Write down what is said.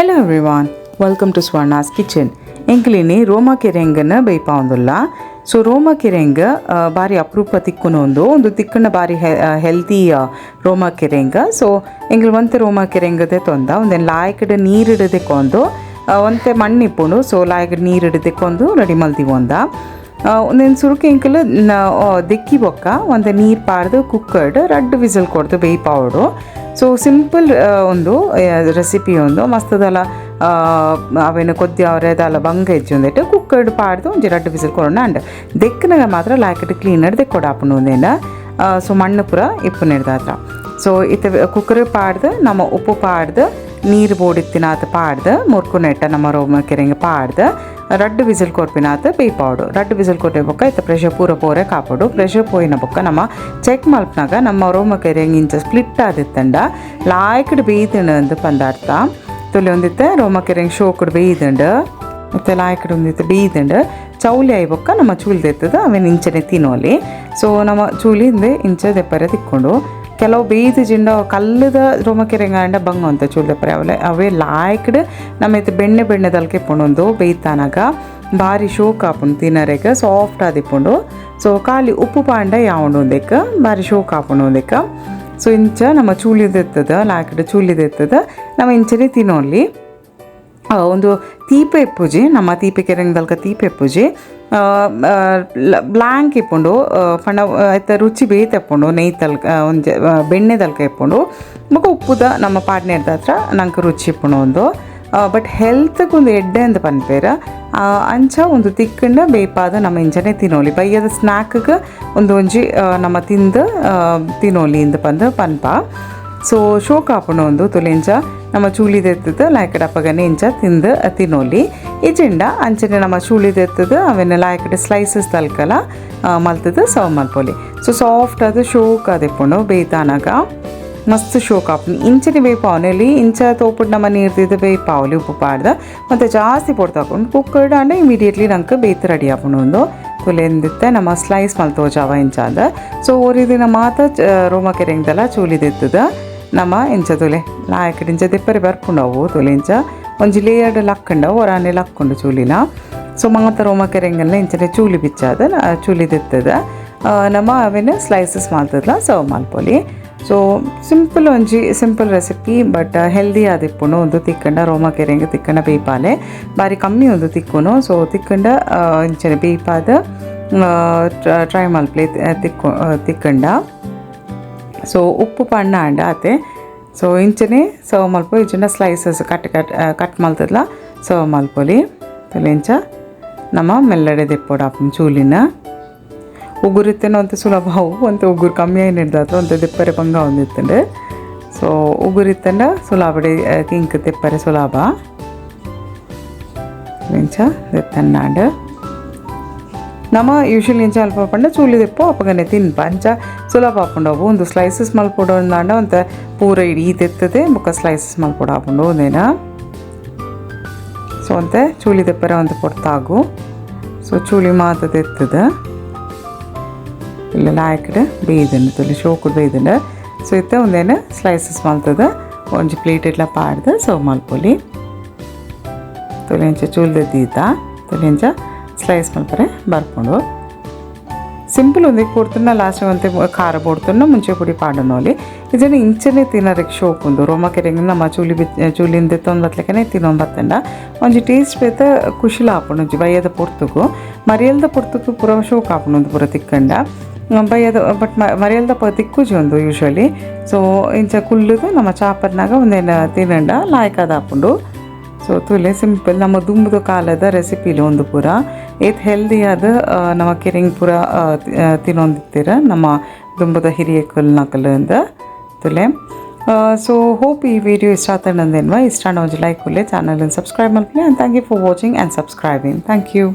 Hello everyone, welcome to Swarna's Kitchen. ಎಂಕ್ಲಿನಿ ರೋಮ ಕೆರೆಂಗನ ಬೈಪಾವುದಿಲ್ಲ. So ರೋಮ ಕೆರೆಂಗ ಬಾರಿ ಅಪರೂಪ ತಿಕ್ಕುನ ಒಂದು ತಿಕ್ಕನ ಬಾರಿ ಹೆಲ್ತಿ ರೋಮ ಕೆರೆಂಗ. ಸೊ ಎಂಗ್ಲು ಒಂತೆ ರೋಮ ಕೆರೆಂಗದೆ ತೊಂದ ಒಂದೇನು ಲಾಯ್ಕಡೆ ನೀರಿಡದೆ ಕೊಂದು ಒಂತೆ ಮಣ್ಣಿಪ್ಪುಂಡು. ಸೊ ಲಾಯ್ಕಡೆ ನೀರಿಡದೆ ಕೊಂದು ರೆಡಿ ಮಲ್ತಿ ಒಂದ ಒಂದೇನು ಸುರುಕು ಎಂಕಲು ದೆಕ್ಕಿ ಬೊಕ್ಕ ಒಂದು ನೀರು ಪಾಡ್ದು ಕುಕ್ಕರ್ಡ್ 2 ವಿಸಲ್ ಕೊಡ್ದು ಬೇಯ್ಪಾವಡು. ಸೊ ಸಿಂಪಲ್ ಒಂದು ರೆಸಿಪಿ ಒಂದು ಮಸ್ತದಲ್ಲ ಅವೇನು ಕೊದ್ದಿ ಅವರೆದಲ್ಲ ಬಂಗ ಹೆಚ್ಚು ಒಂದಿಟ್ಟು ಕುಕ್ಕರ್ಡ್ ಪಾಡ್ದು ಒಂಜಿ 2 ವಿಸಲ್ ಕೊಡೋಣ ಅಂಡ್ ದೆಕ್ಕನಾಗ ಮಾತ್ರ ಲಾಕೆಟ್ ಕ್ಲೀನರ್ ದೆಕ್ಕೊಡಾಪುಂಡು ಒಂದೇನ. ಸೊ ಮಣ್ಣು ಪೂರ ಇಪ್ಪು ನೆಡ್ದಾತ್ರ. ಸೊ ಇತ್ತ ಕುಕ್ಕರ್ ಪಾಡ್ದು ನಮ್ಮ ಉಪ್ಪು ಪಾಡ್ದು ನೀರು ಬೋಡಿತ್ತಿನಾಥ ಪಾಡ್ದು ಮುರ್ಕು ನೆಟ್ಟ ನಮ್ಮ ರೋಮ ಕೆರೆಂಗೆ ಪಾಡ್ದು 2 ವಿಸಲ್ ಕೊರ್ಪಿನಾಥ ಬೇಯ್ಪಾವಡು. 2 ವಿಸಲ್ ಕೊಟ್ಟೆ ಬೊಕ್ಕ ಇತ್ತ ಪ್ರೆಷರ್ ಪೂರ ಪೋರೆ ಕಾಪಾಡು. ಪ್ರೆಷರ್ ಪೋಯಿನ ಬೊಕ್ಕ ನಮ್ಮ ಚೆಕ್ ಮಲ್ಪನಾಗ ನಮ್ಮ ರೋಮ ಕೆರೆಂಗೆ ಇಂಚ ಸ್ಪ್ಲಿಟ್ ಆದಿತ್ತಂಡ ಲಾಯ್ಕಡ್ ಬೇಯ್ತಂಡು ಅಂತ ಪಂದಾರ್ಥ ತೊಲೆ ಒಂದಿತ್ತೆ ರೋಮ ಕೆರೆಂಗೆ ಶೋಕಡ್ ಬೇಯ್ದಂಡು ಮತ್ತು ಲಾಯ್ಕಡ್ ಒಂದಿತ್ತು ಬೇಯ್ದಂಡು ಚೌಲಿ ಆಯ್ ಬೊಕ್ಕ ನಮ್ಮ ಚೂಲಿ ತೆತ್ತದ ಅವೇನು ಇಂಚನೆ ತಿನ್ನೋಲಿ. ಸೊ ನಮ್ಮ ಚೂಲಿಂದ ಇಂಚ ದೆಪ್ಪರೆ ತಿಕ್ಕೊಂಡು ಕೆಲವು ಬೇಯ್ದು ಜಿಂಡ ಕಲ್ಲದ ರೋಮ ಕೆರೆಂಗ ಅಂಡ ಬಂಗ ಅಂತ ಚೂಲ್ ದೆಪ್ಪರೆ ಅವೇ ಲಾಯ್ಕಡ್ ನಮ್ಮ ಇತ್ತು ಬೆಣ್ಣೆ ತಲ್ಕೆಪ್ಪುಂಡು ಬೇಯ್ತಾನಾಗ ಭಾರಿ ಶೋಕ್ ಹಾಪುಂಡು ತಿನ್ನರೆಗೆ ಸಾಫ್ಟ್ ಆದಿಪ್ಪುಂಡು. ಸೊ ಖಾಲಿ ಉಪ್ಪು ಪಾಂಡ ಯಾವಂಡು ಒಂದೆಕ್ಕ ಭಾರಿ ಶೋಕ್ ಹಾಪುಂಡು ಒಂದೆಕ್ಕ. ಸೊ ಇಂಚ ನಮ್ಮ ಚೂಲಿದೆತ್ತದ ಲಾಯ್ಕಡ್ ಚೂಲಿದೆತ್ತದ ನಮ್ಮ ಇಂಚನೆ ತಿನ್ನೋಲಿ. ಒಂದು ತೀಪೆ ಇಪ್ಪುಜಿ ನಮ್ಮ ತೀಪೆ ಕೆರೆಂಗದಲ್ಕ ತೀಪೆ ಇಪ್ಪುಜಿ ಬ್ಲ್ಯಾಂಕ್ ಇಪ್ಪುಂಡು ಪಂಡ ಆಯ್ತ ರುಚಿ ಬೇಯ್ತೆಪ್ಪುಂಡು ನೆಯ್ ತಲ್ಕ ಒಂಜ ಬೆಣ್ಣೆ ತಲ್ಕ ಇಪ್ಪುಂಡು ಮಗ ಉಪ್ಪುದ ನಮ್ಮ ಪಾಡ್ನೆರ್ದ ಹತ್ರ ನಂಗೆ ರುಚಿ ಇಪ್ಪುಂಡು ಒಂದು. ಬಟ್ ಹೆಲ್ತ್ಗೆ ಒಂದು ಎಡ್ಡೆ ಅಂತ ಪನ್ಪೇರ ಅಂಚ ಒಂದು ತಿಕ್ಕಂಡ ಬೇಯ್ಪಾದ ನಮ್ಮ ಇಂಚನೆ ತಿನ್ನೋಲಿ ಬೈಯದ ಸ್ನ್ಯಾಕ್ಗೆ ಒಂಜಿ ನಮ್ಮ ತಿಂದು ತಿನ್ನೋಲಿ ಇಂದ ಪನ್ಪ. ಸೊ ಶೋಕ್ ಹಾಪುಂಡು ಒಂದು ತುಲೆಂಚ ನಮ್ಮ ಚೂಲಿದೆತ್ತದ ಲಾಯ್ಕಡೆ ಅಪ್ಪಗನೆ ಇಂಚ ತಿಂದು ತಿನ್ನೋಲಿ ಇಜಿಂಡ ಅಂಚನೆ ನಮ್ಮ ಚೂಲಿದೆತ್ತದ ಅವೆಲ್ಲ ಲಾಯ್ಕಡೆ ಸ್ಲೈಸಸ್ ತಲ್ಕಲ ಮಲ್ತದ ಸರ್ವ್ ಮಲ್ಪೋಲಿ. ಸೊ ಸಾಫ್ಟ್ ಅದು ಶೋಕ್ ಅದಿಪ್ಪುಂಡು ಬೇಯ್ತಾನಾಗ ಮಸ್ತ್ ಶೋಕ್ ಹಾಪುಂಡು ಇಂಚನೆ ಬೇಯ್ಪಾವನಲ್ಲಿ ಇಂಚ ತೋಪುಡು ನಮ್ಮ ನೀರ್ದಿದ್ದು ಬೇಯ್ಪಾವಲಿ ಉಪ್ಪು ಪಾಡ್ದ ಮತ್ತು ಜಾಸ್ತಿ ಪೊಡ್ದು ಹಾಕೊಂಡು ಕುಕ್ಕರ್ಡ್ ಅಂಡ ಇಮಿಡಿಯೇಟ್ಲಿ ನಂಗೆ ಬೇಯ್ತು ರೆಡಿ ಹಾಪುಂಡು ಒಂದು ತುಲೆಂದಿತ್ತೆ ನಮ್ಮ ಸ್ಲೈಸ್ ಮಲ್ತೋಜಾವ ಇಂಚಾದ. ಸೊ ಓರಿದಿನ ಮಾತ ರೋಮ ಕೆರೆಂಗ್ದಲ್ಲ ಚೂಲಿದೆತ್ತದ ನಮ್ಮ ಇಂಚ ತುಲೆ ಲಾಯ್ಕಡೆ ಇಂಚ ದೆಪ್ಪರೆ ಬರ್ಪುಂಡವು ತುಲೆ ಇಂಚ ಒಂಜಿ ಲೇಯರ್ಡ್ ಲಕ್ಕಂಡವು ಹೊರಾನೆ ಲಕ್ಕೊಂಡು ಚೂಲಿನ. ಸೊ ಮಾತ ರೋಮ ಕೆರೆಂಗೆಲ್ಲ ಇಂಚನೆ ಚೂಲಿ ಬಿಚ್ಚಾದ ಚೂಲಿದೆತ್ತದ ನಮ್ಮ ಅವೇನು ಸ್ಲೈಸಸ್ ಮಾಡ್ತದಲ್ಲ ಸರ್ವ್ ಮಲ್ಪೊಲಿ. So simple recipe but healthy ಆದಿಪ್ಪುಂಡು ಒಂದು ತಿಕ್ಕಂಡ ರೋಮ ಕೆರೆಂಗೆ ತಿಕ್ಕಂಡ ಬೇಯ್ಪಾಲೆ ಬಾರಿ ಕಮ್ಮಿ ಒಂದು ತಿಕ್ಕುನು. ಸೊ ತಿಕ್ಕಂಡ ಇಂಚನೆ ಬೇಯ್ಪಾದ ಟ್ರೈ ಮಲ್ಪಲೆ ತಿಕ್ಕಂಡ. ಸೊ ಉಪ್ಪು ಪಣ್ಣ ಅಂಡ ಆತೆ. ಸೊ ಇಂಚನೆ ಸರ್ವ್ ಮಲ್ಪೊ ಇಂಚಿನ ಸ್ಲೈಸಸ್ ಕಟ್ ಮಲ್ತದಲ್ಲ ಸರ್ವ್ ಮಲ್ಪೊಲಿ ತಲೆ ಇಂಚ ನಮ್ಮ ಮೆಲ್ಲಡೆ ದೆಪ್ಪೋಡಾಪುಂಡು ಚೂಲಿನ. ಉಗುರಿತ್ತೇನೋ ಅಂತ ಸುಲಭ ಅವು ಅಂತ ಉಗುರು ಕಮ್ಮಿ ಆಗಿ ಹಿಡ್ದಾತ್ರ ಅಂತ ದೆಪ್ಪರೆ ಬಂಗ ಒಂದಿತ್ತಂಡು. ಸೊ ಉಗುರಿತ್ತಂಡ ಸುಲಭಡೆ ಕಿಂಕ್ ದೆಪ್ಪರೆ ಸುಲಭ ಇಂಚ ದೆತ್ತಂಡ ನಮ್ಮ ಯೂಶ್ವಲಿ ಇಂಚ ಅಲ್ಪ ಪಂಡ ಚೂಲಿ ದೆಪ್ಪು ಅಪ್ಪಗನೆ ತಿನ್ಪ ಅಂಚ ಸುಲಭ ಹಾಪುಂಡು ಅವು ಒಂದು ಸ್ಲೈಸಸ್ ಮಲ್ಪೊಡು ಅಂದಾಂಡ ಒಂದು ಪೂರ ಇಡೀ ತೆತ್ತದೆ ಬೊಕ್ಕ ಸ್ಲೈಸಸ್ ಮಲ್ಪೊಡು ಹಾಪುಂಡು ಒಂದೇನ. ಸೊ ಅಂತೆ ಚೂಲಿ ದೆಪ್ಪರೆ ಒಂದು ಕೊಡ್ತಾಗು. ಸೊ ಚೂಲಿ ಮಾತ ತೆತ್ತದ ಇಲ್ಲ ಲಾಯ್ಕಡೆ ಬೇಯ್ದಂಡು ತುಲಿ ಶೋಕುಡು ಬೇಯ್ದಂಡು. ಸೊ ಇತ್ತ ಒಂದೇನು ಸ್ಲೈಸಸ್ ಮಲ್ತದ ಒಂಜಿ ಪ್ಲೇಟ್ ಎಲ್ಲ ಪಾಡ್ದು ಸರ್ವ್ ಮಲ್ಪೊಲಿ ತುಲಿಂಚ ಚೂಲ್ದೀತ ತುಲಿಂಚ ಸ್ಲೈಸ್ ಮಲ್ಪರೆ ಬರ್ಕೊಂಡು ಸಿಂಪಲ್ ಒಂದಕ್ಕೆ ಕೊಡ್తున్న ಲಾಸ್ಟ್ ಒಂತೆ ಖಾರ ಬೋಡ್ತುನ್ನ ಮುಂಚೆ ಪುಡಿ ಪಾಡನೋಲಿ ಇದನ್ನು ಇಂಚನೆ ತಿನ್ನೋರಿಗೆ ಶೋಕ್ ಒಂದು ರೋಮ ಕೆರೆಂಗೆ ನಮ್ಮ ಚೂಲಿಂದ ತೊಂಬತ್ಲೆಕ್ಕನೆ ತಿನ್ನೊಂದು ಬತ್ತಂಡ ಒಂಜಿ ಟೇಸ್ಟ್ ಬೇತ ಖುಷಿಲ ಹಾಪುಂಡು ಒಂಜಿ ಬಯ್ಯದ ಪೊರ್ತುಗು ಮರಿಯಲ್ದ ಪೊರ್ತುಗು ಪೂರ ಶೋಕ್ ಹಾಪುಂಡು ಒಂದು ಪೂರ ತಿಕ್ಕಂಡ ಬಯ್ಯದ ಬಟ್ ಮರಿಯಲ್ದ ತಿಕ್ಕುಜಿ ಒಂದು ಯೂಶ್ವಲಿ. ಸೊ ಇಂಚ ಕುಲ್ಲುದು ನಮ್ಮ ಚಾಪರ್ನಾಗ ಒಂದೇನು ತಿನ್ನಂಡ ಲಾಯ್ಕಾದ ಹಾಪುಂಡು. ಸೊ ತುಲೆ ಸಿಂಪಲ್ ನಮ್ಮ ದುಂಬುದು ಕಾಲದ ರೆಸಿಪಿಲಿ ಒಂದು ಪೂರ ಏತ್ ಹೆಲ್ದಿ ಆದ ನಮ್ಮ ಕೆರೆಂಗೆ ಪೂರ ತಿನ್ನೊಂದಿತ್ತೀರ ನಮ್ಮ ದುಂಬುದ ಹಿರಿಯ ನಕಲಿಂದ ತುಲೆ. ಸೊ ಹೋಪ್ ಈ ವಿಡಿಯೋ ಇಷ್ಟ ಆತಂದೇನ್ವಾ ಇಷ್ಟ ಒಂಜಿ ಲೈಕ್ ಕೊಡ್ಲೆ ಚಾನಲ್ ಸಬ್ಸ್ಕ್ರೈಬ್ ಮಲ್ಪಲೆ and thank you for watching and subscribing. Thank you.